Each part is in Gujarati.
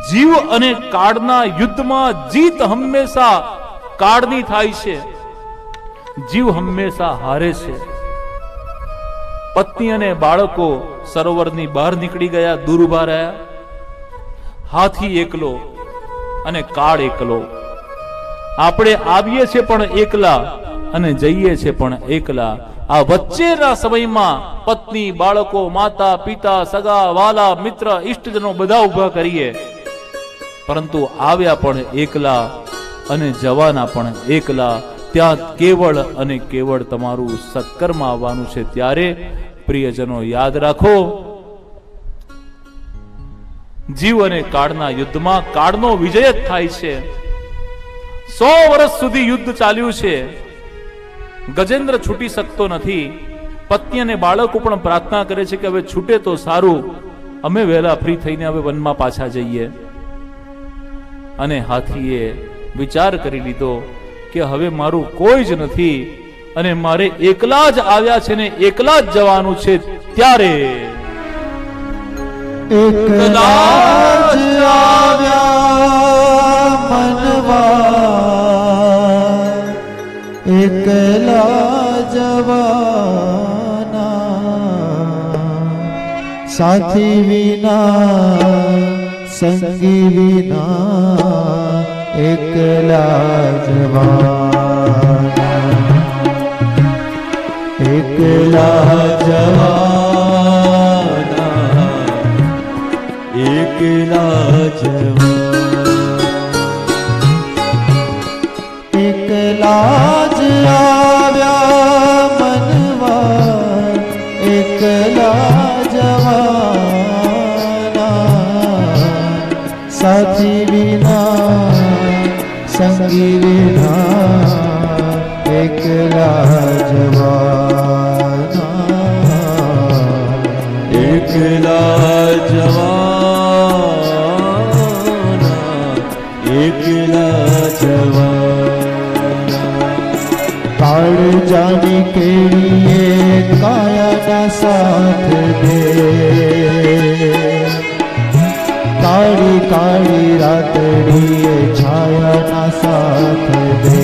જીવ અને કાળના યુદ્ધમાં જીત હંમેશા કાળની થાય છે, જીવ હંમેશા હારે છે. પત્ની અને બાળકો સરોવરની બહાર નીકળી ગયા, દૂર ઉભા રહ્યા. હાથી એકલો અને કાળ એકલો. આપણે આવીએ છીએ પણ એકલા અને જઈએ છીએ પણ એકલા. આ વચ્ચેના સમયમાં પત્ની, બાળકો, માતા, પિતા, સગા, વાલા, મિત્ર, ઇષ્ટજનો બધા ઉભા કરીએ, પરંતુ આવ્યા પણ એકલા અને જવાના પણ એકલા. ત્યાં કેવળ અને કેવળ તમારું સત્કર્મ આવવાનું છે. ત્યારે પ્રિયજનો યાદ રાખો, જીવ અને કાળના યુદ્ધમાં કાળનો વિજય જ થાય છે. 100 વર્ષ સુધી યુદ્ધ ચાલ્યું છે, ગજેન્દ્ર છૂટી શકતો નથી. પત્ની અને બાળકો પણ પ્રાર્થના કરે છે કે હવે છૂટે તો સારું, અમે વહેલા ફ્રી થઈને હવે વનમાં પાછા જઈએ. અને હાથીએ વિચાર કરી લીધો કે હવે મારું કોઈ જ નથી અને મારે એકલા જ આવ્યા છે ને એકલા જ જવાનું છે. ત્યારે એકલા જ આવ્યા મનવા, એકલા જવાના, સાથી વિના સંગી વિના, એકલા જવાના, એકલા જવાના, એકલા જવાના. એકલા જ આવ્યા મનવા, એકલા જવાના, સાથી વિના સંગી વિના, એકલા જવાના, એકલા જવાના, એકલા જવાના. કાળ જાની કેડીએ કાયાના સાથ દે, કાળી કાળી રાતડીએ છાયાના સાથ દે.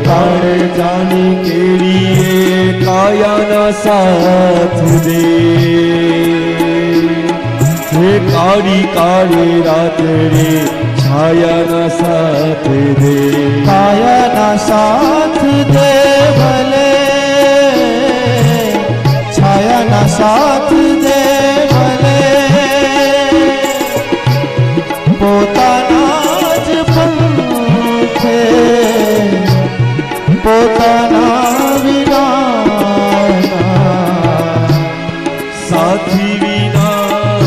કાળ જાની કેડીએ કાયાના સાથ દે, હે કાળી કાળી રાતડી છાયાના સાથ દે. કાયાના સાથ દે ભલે, છાયાના સાથ દે ભલે, પોતાના જ પંથે પોતાના વિના, સાથી વિના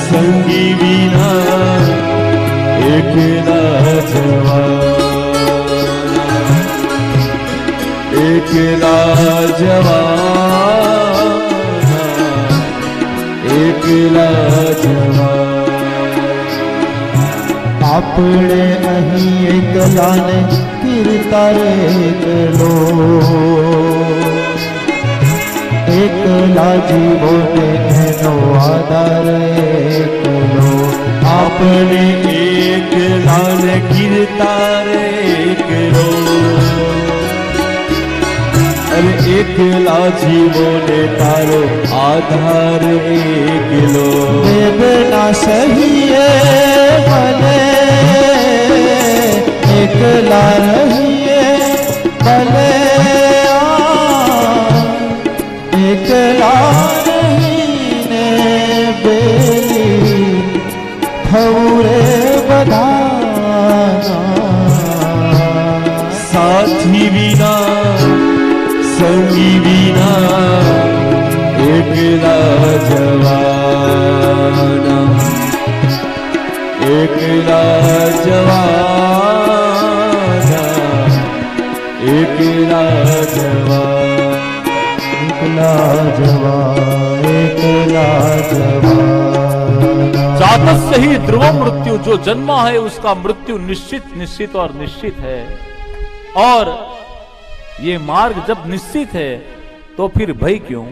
સંગી વિના, એકલા જવાના, એકલા જવાના, એકલા જવાના. આપણે અહીં એકલાને કીર્તા એકલો, એકલા જીવોને એનો આધાર એકલો. આપણે એકલાને કીર્તા એકલો, અરે એકલા જીવોને તારો આધાર એકલો. વેદના સહીએ ભલે, એકલા રહીએ ભલે, એકલા રહીને બેલી થવું રે બધાના. સાથી વિના સંગી વિના, એકલા જવાના, એકલા જવાના, એકલા જવાના, એકલા જવાના, એકલા જवाना। जातस्य ही ध्रुव मृत्यु, जो जन्मा है उसका मृत्यु निश्चित निश्चित और निश्चित है। और ये मार्ग जब निश्चित है तो फिर भय क्यों।